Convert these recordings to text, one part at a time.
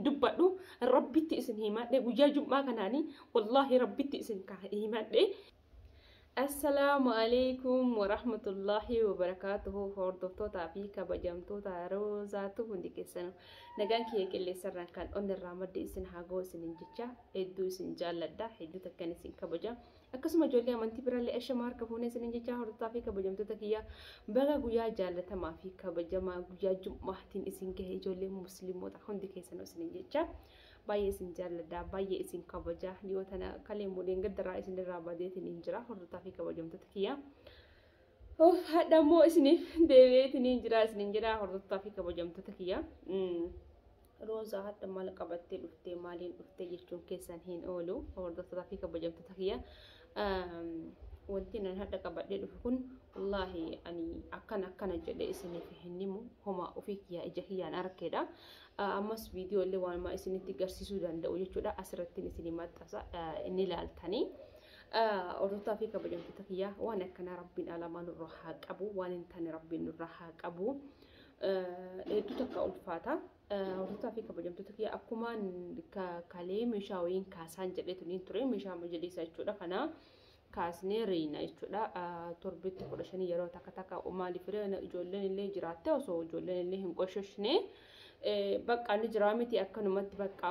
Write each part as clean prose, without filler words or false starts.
dubbadhu rabbitti isin himadhe guyyaa jum'aa kanaani wallahi rabbitti isin himadhe. Assalamu alaikum warahmatullahi wabarakatuhu. Hordoftoota fi kabajamtoota Roozaatu hundi keessan nagaan kiyya qilleensarraan kan onnirraa madde isin hagoo isin jecha hedduu isin jaalladha, hedduu takkan isin kabaja. Akkasuma ijoollee amantii biraallee ashama harka fuunee isin jecha hordoftaa fi kabajamtoota kiyya baga guyyaa jaallatamaa fi kabajamaa guyyaa jummaatiin isin gahe ijoollee musliimoota hundi keessan isin jecha baay'ee isin jaalladha, baay'ee isin kabaja. Dhiyoo tana kalee mudeen gaddaraa isin irraa badeetiin hin jira hordoftaa fi kabajamtoota kiyya. Hadhamoo isiniif deebi'eetiin hin jira isin jira hordoftaa fi kabajamtoota kiyya. Roozaa hadda maal qabattee dhuftee maaliin dhuftee jechuun keessan hin oolu hordoftoota fi kabajamtoota kiyya. Wanti nan hadda qabadhee dhufu kun wallahi ani akkana jedhee isiniif hin himu homa ofii kiyya ija kiyyaan arkeedha. Ammas viidiyoo illee waan maa isinitti agarsiisuu danda'u jechuudha. Asirratti isin maxxansa inni ilaaltanii. Hordoftoota fi kabajamtoota kiyya waan akkana rabbiin alamaa nurraa haa qabu, waan hin taane rabbiin nurraa haa qabu. Hedduu takka ulfaata. Hordoftoota fi kabajamtoota kiyya akkuma kalee meeshaa wayiin kaasaan jedheetu ni ture meeshaa majalisaa jechuudha. Kana kaasnee reeyna jechuudha. Torbeetti 15 yeroo takka maaliif ijoolleen illee jiraatte osoo ijoolleen illee hin qoshashne bakka inni jiraa miti akkanumatti bakka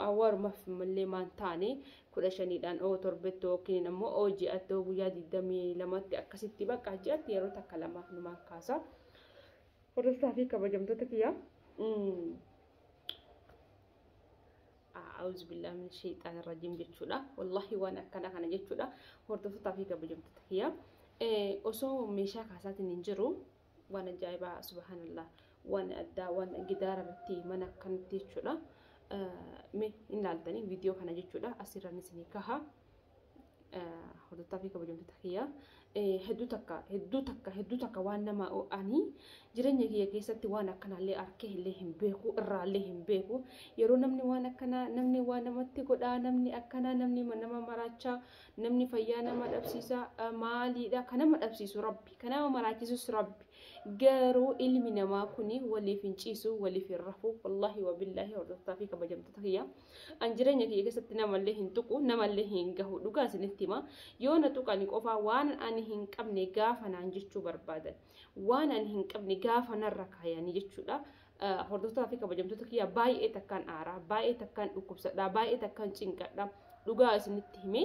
awwaarumaaf mallee maan taane 15dhaan torbeetti yookiin ammoo ji'atti guyyaa 22tti akkasitti bakka ji'atti yeroo takka lamaaf numaan kaasa. Hordoftoota fi kabajamtoota kiyya. أعوذ بالله من الشيطان الرجيم جتشودا والله وأنا كنا جتشودا هردفتها في كبجمت هي أصو ميشا كاسات ننجرو وأنا جايبة سبحان الله وأنا أدا وأنا جدارة بتي منا كنت جتشودا مي إن لالتني فيديو كنا جتشودا أسيرا نسني كها هردفتها في كبجمت هي hedduu takka waan nama ani jireenya kiyya keessatti waan akkanallee arkee illee hin beeku irraallee hin beeku yeroo namni waan akkana namni waan namatti godhaa namni akkana namni nama maraachaa namni fayyaa nama dhabsiisa maaliidha kana nama dhabsiisu rabbi kana nama maraachisus rabbi garuu ilmi namaa kuni waliif hin ciisu waliif hin rafu wallahi wa billahi hordoftaa fi kabajamtoota kiyya an jireenya kiyya keessatti namallee hin tuqu namallee hin gahu dhugaa isinitti hima yoo na tuqani qofaa waan ani hin qabne gaafa naan jechuu barbaadan waan ani hin qabne gaafa narra kaayanii jechuudha. Hordoftoota fi kabajamtoota kiyya baay'ee takkaan aaraa baay'ee takkaan dhukkubsadha baay'ee takkaan cinqadha dhugaa isinitti hime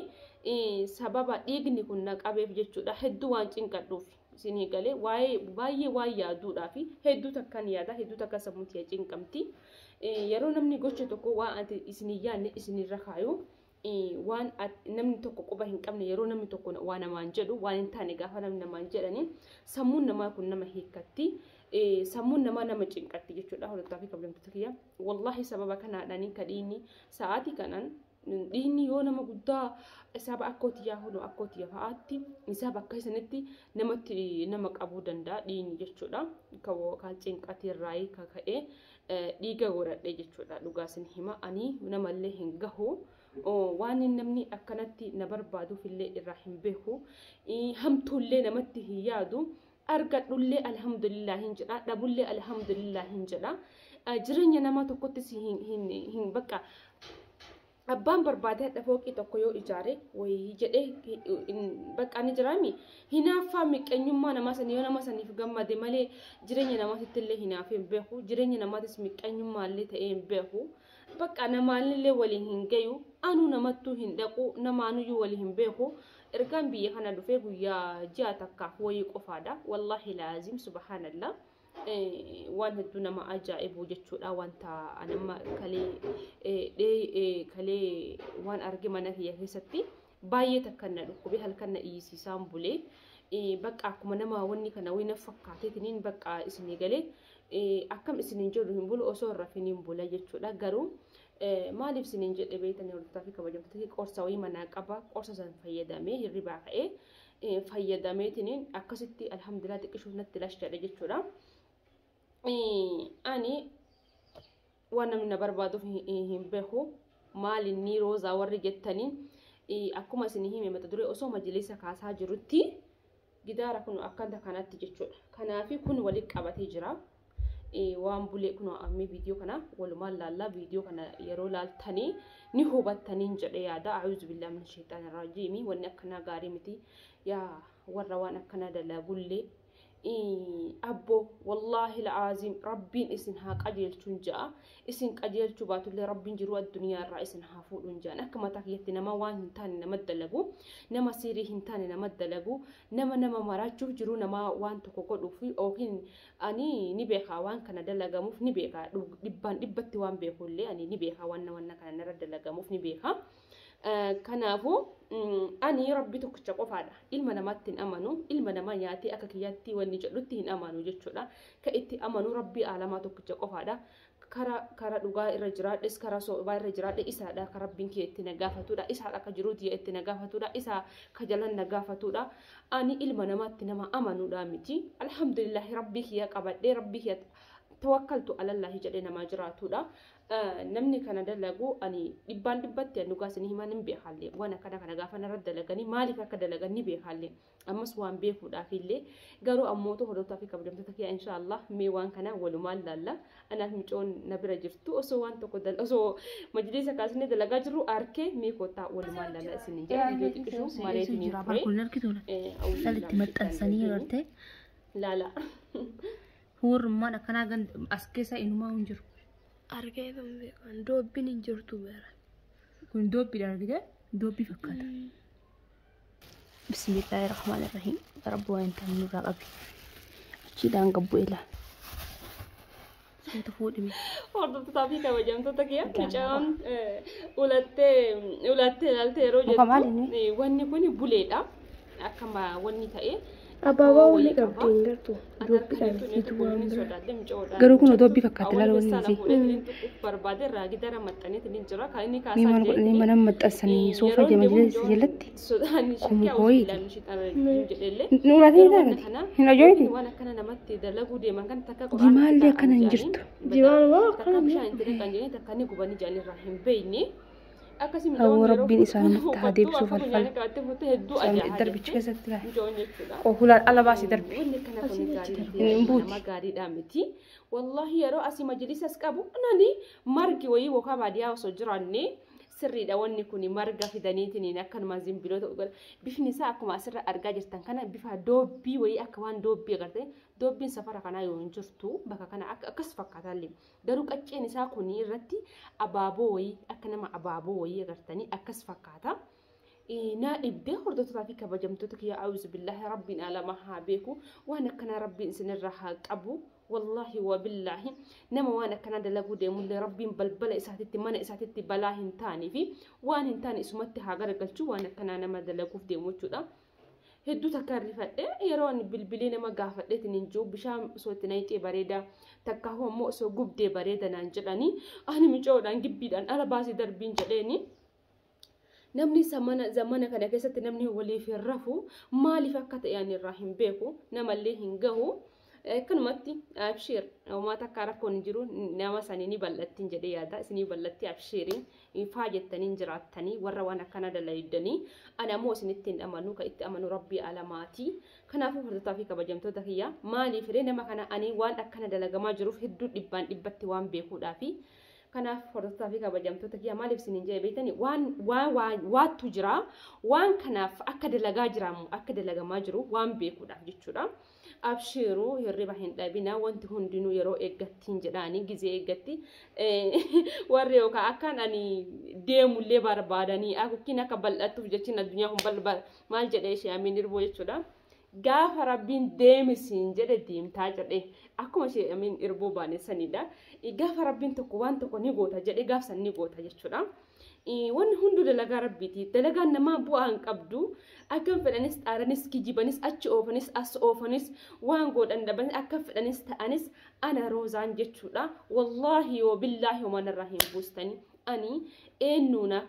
sababa dhiigni kun na qabeef jechuudha hedduu waan cinqadhuuf isinii galee baay'ee waan yaaduudhaa fi hedduu takkaan yaada hedduu takkaan sammuutii cinqamti yeroo namni gocha tokko waan ati isinii yaadne isinirra kaayu waan namni tokko quba hin qabne yeroo namni tokko waan namaan jedhu waan hin taane gaafa namni namaan jedhani sammuun namaa kun nama hiikkatti sammuun nama cinqatti jechuudha. Hordoftoota fi kabajamtoota kiyya wallahi sababa kanaadhaan kadhiinni sa'aatii kanaan dhiinni yoo nama guddaa isaaba akkootiyaa hunu akkootiyaa fa'aatti isaaba akka isanitti nama qabuu danda'a dhiinni jechuudha. Kan cinqatii irraa ka'ee dhiiga godhadhe jechuudha. Dhugaa isin hima ani namallee hin gahu. Waan namni akkanatti na barbaaduuf illee irraa hin beeku hamtuullee namatti hin yaadu argadhullee alhamdulillah hin jedha dhabullee alhamdulillah hin jedha jireenya nama tokkotti hin bakka abbaan barbaadee dhafooqii tokko yoo ijaare wayii jedhee bakka ni jiraami hinaaffaa miqqeenyummaa nama sanii yoo nama saniif gammade malee jireenya namaatti illee hinaaf hin beeku jireenya namaatis miqqeenyummaa illee ta'ee hin beeku bakka namaallee waliin hin gayu anu namattuu hin dhaqu namaanuyyuu waliin hin beeku ergaan biyya kana dhufee guyyaa ji'a takkaaf wayii qofaadha wallahi laazim subhanallah waan hedduu nama ajaa'ibu jechuudha wanta anamma kalee waan arge mana kiyya keessatti baay'ee takkan na dhukkubee halkan na dhiisiisaan bulee bakka akkuma nama wanni kana wayina fakkaateetiniin bakka isinii galee akkam isiniin jedhu hin bulu osoo hin rafiniin bula jechuudha. Garuu maaliif isiniin jedhe beeytanii hordoftoota fi kabajamtoota qorsa wayii manaa qaba qorsa san fayyadamee hirribaa ka'ee fayyadameetiniin akkasitti alhamdulillah xiqqishuuf natti lash jedhe jechuudha. Ani waan namni na barbaaduuf hin beeku maalinni roozaa warri jettanii akkuma isinii hime mata duree osoo majlisa kaasaa jirutti gidaara kun akkanta kanatti jechuudha. Kanaafi kun walitti qabatee jira. waan bulee kunoo ammee viidiyoo kana walumaan laallaa viidiyoo kana yeroo laaltanii ni hubattaniin jedhe yaada. A'uuzu billahi minash shaitaanir rajiim. Wanni akkanaa gaarii miti yaa warra waan akkanaa dalagullee abbo wallahi alazim rabbiin isin haa qajeelchuun ja'a. Isin qajeelchuu baatullee rabbiin jiru addunyaa irraa isin haa fuudhuun ja'an. Akka mataa kiyyatti nama waan hin taane nama dalagu, nama siirii hin taane nama dalagu, nama maraachuuf jiru nama waan tokko godhuuf yookiin ani ni beekaa waan kana dalagamuuf ni beekaa dhibbaan dhibbatti waan beekullee ani ni beekaa waan kana narra dalagamuuf ni beekaa. Kanaafuu ani rabbi tokkicha qofaadha. Ilma namaatti hin amanu, ilma namaa nyaatee akka kiyyaatti wanni jedhutti hin amanu jechuudha. Ka itti amanu rabbi alamaa tokkicha qofaadha. Kara dhugaa irra jiraadhes kara soobaa irra jiraadhe isaadha. Ka rabbiin kee itti nagaafatudha. Isaadha ka jiruuti itti nagaafatudha. Isaa ka jalan nagaafatudha. Ani ilma namaatti nama amanuudha miti. Alhamdulillahi rabbi kiyya qabadhee rabbi kiyya tawakkaltu alallahi jedhee namaa jiraatudha. Namni kana dalagu ani dhibbaan dhibbatti anu gaasanii himan hin beekallee waan akkana kana gaafa narra dalaganii maaliif akka dalagan ni beekallee ammas waan beekuudhaaf illee garuu ammootu hodootaa fi kabajamtoota kiyya inshallah mee waan kana walumaan laalla anaaf micoon na bira jirtu osoo waan tokko osoo majlisa kaasnee dalagaa jiru arkee mee kootaa walumaan laalla isin jedha viidiyoo xiqqishuu mareetiin hin ture salitti maxxansanii agartee laala hurmaan akkanaa gan as keessa inumaa hin jiru. Argee kan beekan doobbiin hin jirtu beera. Kun doobbiidha argite doobbii fakkaata. Bismillahirrahmanirrahiim. Rabbi waan ta'an nurraa qabi. Achiidhaan gabbu ilaa. Seetu fuudhime. Hordoftoota fi kabajamtoota kiyya mucaan ulattee ilaalte yeroo jettu wanni kun buleedha. Akkama wanni ta'e. Abaabaa wali qabdi hin gartu. Doobbiidhaan hiitu waan bira. Garuu kun doobbii fakkaata laala wanni isii. Barbaade raagi dara maxxaneetiin hin jira. Kan inni ni mana godhanii mana maxxansanii soofa majlisa jalatti. Kun hooyi. Nuuratii taate hin ajooti. Waan akkana namatti dalaguu deeman kan takka jimaallee akkana hin jirtu. Jimaan moo takka bishaan itti dhiqan jedhanii takka inni gubanii jiran irraa hin beekne. Hawwa rabbiin isaan taa deebisuu falfala. Darbichi keessatti laala. Hulaan ala baasii darbi. Hin buuti. Gaariidhaa miti. Wallahi yeroo asii majlisas qabu nani margi wayii wokaa baadiyyaa osoo jiraanne sirriidha wanni kun marga fidaniitiin akkanuma zimbiloota bifni isaa akkuma asirra argaa jirtan kana bifa doobbii wayii akka waan doobbii agarte doobbiin safara kanaa yoo hin jirtu bakka kana akkas fakkaatallee garuu qacceen isaa kun irratti abaaboo wayii akka nama abaaboo wayii agartanii akkas fakkaata. Na dhibdee hordoftoota fi kabajamtoota kiyya a'uuzu billahi rabbiin alama haa beeku waan akkana rabbiin isinirra haa qabu. والله وبالله نما وانا كان دلقو ديمو اللي ربي بلبلا إساتي منا إساتي بلا هنتاني في وان هنتاني اسمتي هاجر قلتشو وانا كان أنا ما دلقو في ديمو شو ده هدو تكرفت يرون بالبلين ما قافت ننجو بشام صوت نايتي بريدة تكهو مو سو جوب دي بريدة نانجلاني أنا مجود أن جبي دان أنا بازي دربين جلاني نمني زمانة كان كيسة نمني ولي في الرفو مالي فكت يعني الرحيم بيكو نما اللي هنجهو كنمتي أبشر أو ما تكاركون نجرو نما سنيني بلتين جدي هذا سني بلتي أبشرين فاجت تنين جرات تاني وروانا كندا ليدني أنا مو سنتين أمانو كإت أمانو ربي علاماتي كنا فوق هذا في كبجمتو تكيا مالي فرينا ما كنا أني وان أكندا لجما جروف هدو دبان دبتي وان بيكو دافي كنا فوق في كبجمتو تكيا مالي سنين جاي بيتني وان تجرا وان كنا أكد لجاجرام أكد لجما جرو وان بيكو دافي جتشورا أبشروا يربا هندابنا وانت هندنو يرو إجتين جراني جزء إجتي وريوكا أكان أني ديم اللي باربادني أكو كنا قبل أتوجتين الدنيا هم بل ما جديش أمين يربو يشودا غاف ربين ديم سينجد ديم تاجر أكو ماشي أمين يربو باني سنيدا غاف ربين تكوان تكوني غوتا جدي غاف سني غوتا يشودا وان هندو دلغا ربيتي دلغا نما بوان قبدو أكم فلانيس أرانيس كيجيبانيس أتش أوفانيس أس أوفانيس وان قد أندبان أكم فلانيس تأنيس أنا روزان جتشولا والله وبالله ومن الرحيم بوستاني أني إنونا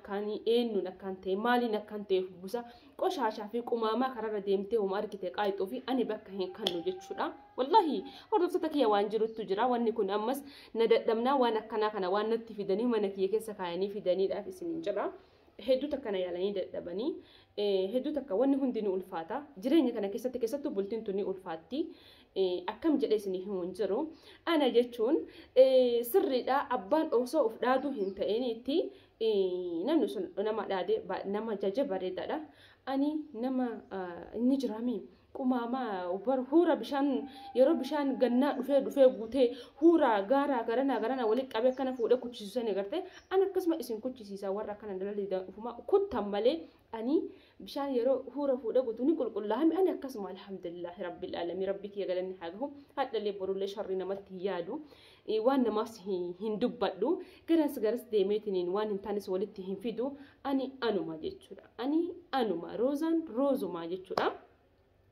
كانتي مالي نكانتي بوسا كوش عشا في قماما كرر ديمتي وماركتي قايتو في أني بكهين كانو جتشولا والله هردفتك يا وانجرو تجرا واني كون أمس ندمنا وانا كنا وانا نتفيدني وانا كيكي سكايني في داني دا في سنين جرا هدو تكنا يالاني دبني هدو تكا واني هنديني ألفاتا جريني كنا كيستو بولتين توني ألفاتي akkam jedhee isinii himu hin jiru. Ana jechuun sirriidha abbaan osoo of dhaaduu hin ta'initti namni sun nama dhaadee nama jaja bareedaadha. Ani nama inni jiraami. Kumama ubar hura bishaan yeroo bishaan gannaa dhufee guutee hura garana walitti qabee kana fuudhee kuchisiisan agartee an akkasuma isin kuchisiisa warra kana dalaliidhaan ufuma kuttan malee ani bishaan yeroo hura fuudhee guutuu ni qulqullaa'ame ani akkasuma alhamdulillahi rabbil alamin rabbi kiyya galanni haa gahu hadhalee borullee sharri namatti yaadu waan namaas hin dubbadhu garas deemeetiniin waan hin taanes walitti hin fidu ani anuma jechuudha ani anuma roozaan roozuma jechuudha.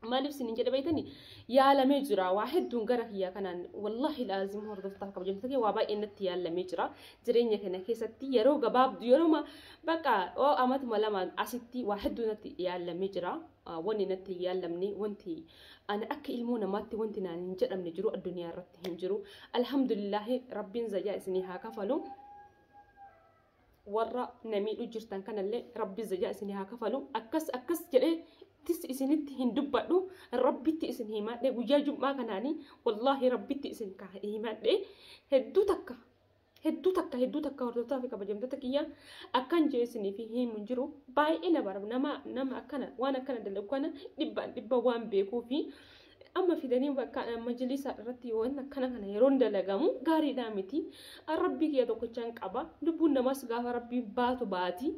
مالف سنين جدا بيتني يا لمجرا واحد دون جرا هي كنان والله لازم هردفتها كبجمتك وابا إن تيا لمجرا جريني كنا كيستي يرو جباب يرو ما بقى أو أمات ملما أستي واحد دون تيا لمجرا وني نتيا لمني وانتي أنا أكل المونا ماتي وانتي نانجر من جرو الدنيا رتي هنجرو الحمد لله ربنا زجاء سنيها كفلو ورا نميل جرتان كان اللي ربي زجاء سنيها كفلو أكس جري تس إسنت هندبّدو ربي تيسن هيمات ده وجاجو ما كناني والله ربي تيسن كهيمات ده هدو تكا ورطة في كبجمتك يا أكن جيسني فيه منجرو باي إنا بارب نما أكنا وانا كنا دلوكنا دبّا وان بيكو في أما في دنيا وكان مجلس رتي وانا كنا يرون دلقامو غاري دامتي ربي كي يدوك جانك أبا دبون نماس غاها ربي باتي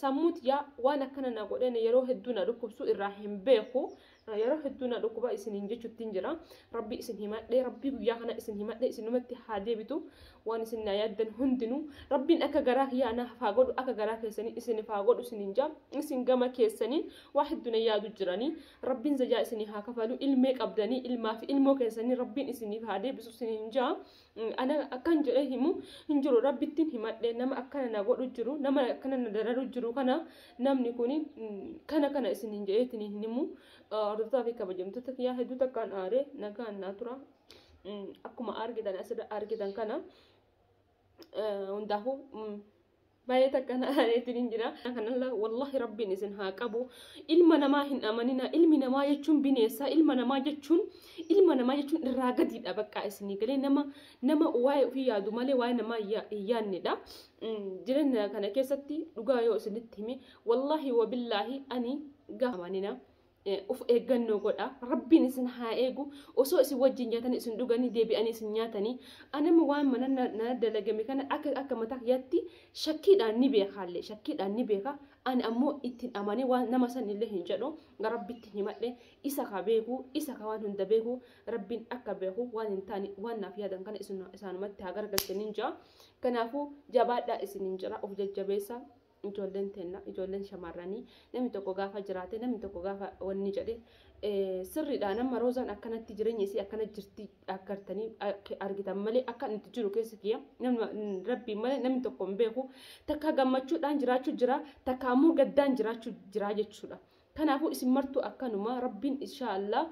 سموت يا وانا كنا نقول أنا يروح الدنيا لكبسو الرحيم بيخو يروح الدنيا لكبا إسنين جيشو تنجرا ربي إسن هما لي ربي وياهنا إسن هما لي إسن نمتي حادي بتو وان إسن يدن هندنو ربي أكا غراك يا أنا فاقود أكا غراك يسنين إسن فاقود إسنين جاب إسن غما كيسنين واحد دنيا يادو جراني ربي زجا إسن هاكا فالو إلميك أبداني إلما في إلمو كيسنين ربي إسن فادي بسو إسنين جاب أنا أكان جريهمو هنجرو ربي تين هما لي نما أكان نقول جرو نما أكان ندرارو جرو كنا نم نكوني كنا إسنين جايتني هنمو رضا في كبجمتك يا هدو تكان آره نكان ناتورا أكو ما أرجدان أسد أرجدان كنا وندهو بايتك كنا آره تنجرا كنا الله والله ربي نزن هاكابو إلما ما هن أمانينا إلمنا ما يجون بنيسا إلمنا ما يجون الراجدي أبكى إسني قلي نما واي في يادو مالي واي نما ياني دا جرنا كنا كيستي لقايو سنتهمي والله وبالله أني قامانينا uf eeggannoo godha rabbiin isin haa eegu osoo isin wajjin nyaatanii isin dhuganii deebi'anii isin nyaatanii anama waan mana na dalagame kana akka mataa kiyyaatti shakkiidhaan ni beeka ani ammoo ittiin amanee waan nama san illee hin jedhu rabbitti himadhe isa ka beeku isa ka waan hunda beeku rabbiin akka beeku waan hin taane waan naaf yaadan kana isaanumatti haa gargalchanii jira kanaafuu jabaadhaa isin hin jira of jajjabeessa ijoolleen tenna ijoolleen shamarranii namni tokko gaafa jiraate namni tokko gaafa wanni jedhe sirriidhaan nama roozaan akkanatti jireenya isii akkana jirti akkartanii argitan malee akka itti jiru keessa kiyya rabbi malee namni tokko hin beeku takka gammachuudhaan jiraachuu jira takka ammoo gaddaan jiraachuu jira jechuudha. Kanaafuu isin martuu akkanuma rabbiin inshaallah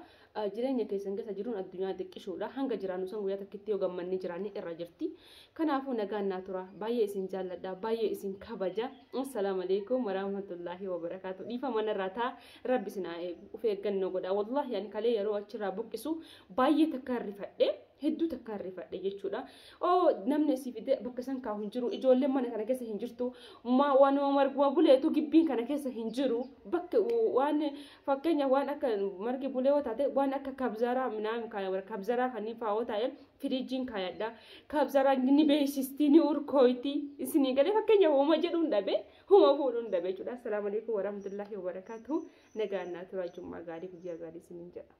jireenya keessan keessa jiruun addunyaa xiqqishuudha hanga jiraannu san guyyaa takkitti yoo gammanni jiraanni irra jirti. Kanaafuu nagaan naa tura baay'ee isin jaalladha baay'ee isin kabaja. Assalaamu alaykum warahmatullahi wabarakaatu. Dhiifa manarraa taa rabbi isin haa eegu of eeggannoo godha wallahi ani kalee yeroo achirraa buqqisu baay'ee takka rifadhe hedduu takka rifadhe jechuudha. Namni asii fide bakka san kaa'u hin jiru ijoolleen mana kana keessa hin jirtu waanuma marguma buleetu gibbiin kana keessa hin jiru bakka waan fakkeenya waan akka margi bulee yoo taate waan akka kabzaraa minaan kabzaraa kanneen fa'aa ta'e firiijiin kaayadha kabzaraa ni beeksisti ni urkooyti isinii galee fakkeenya hooma jedhuun dhabe hooma fuudhuun dhabe jechuudha. Assalaamu alaykum warahmatullahi wabarakaatuhu nagaan naa tura jummaa gaarii guyyaa gaarii isiniin jedha.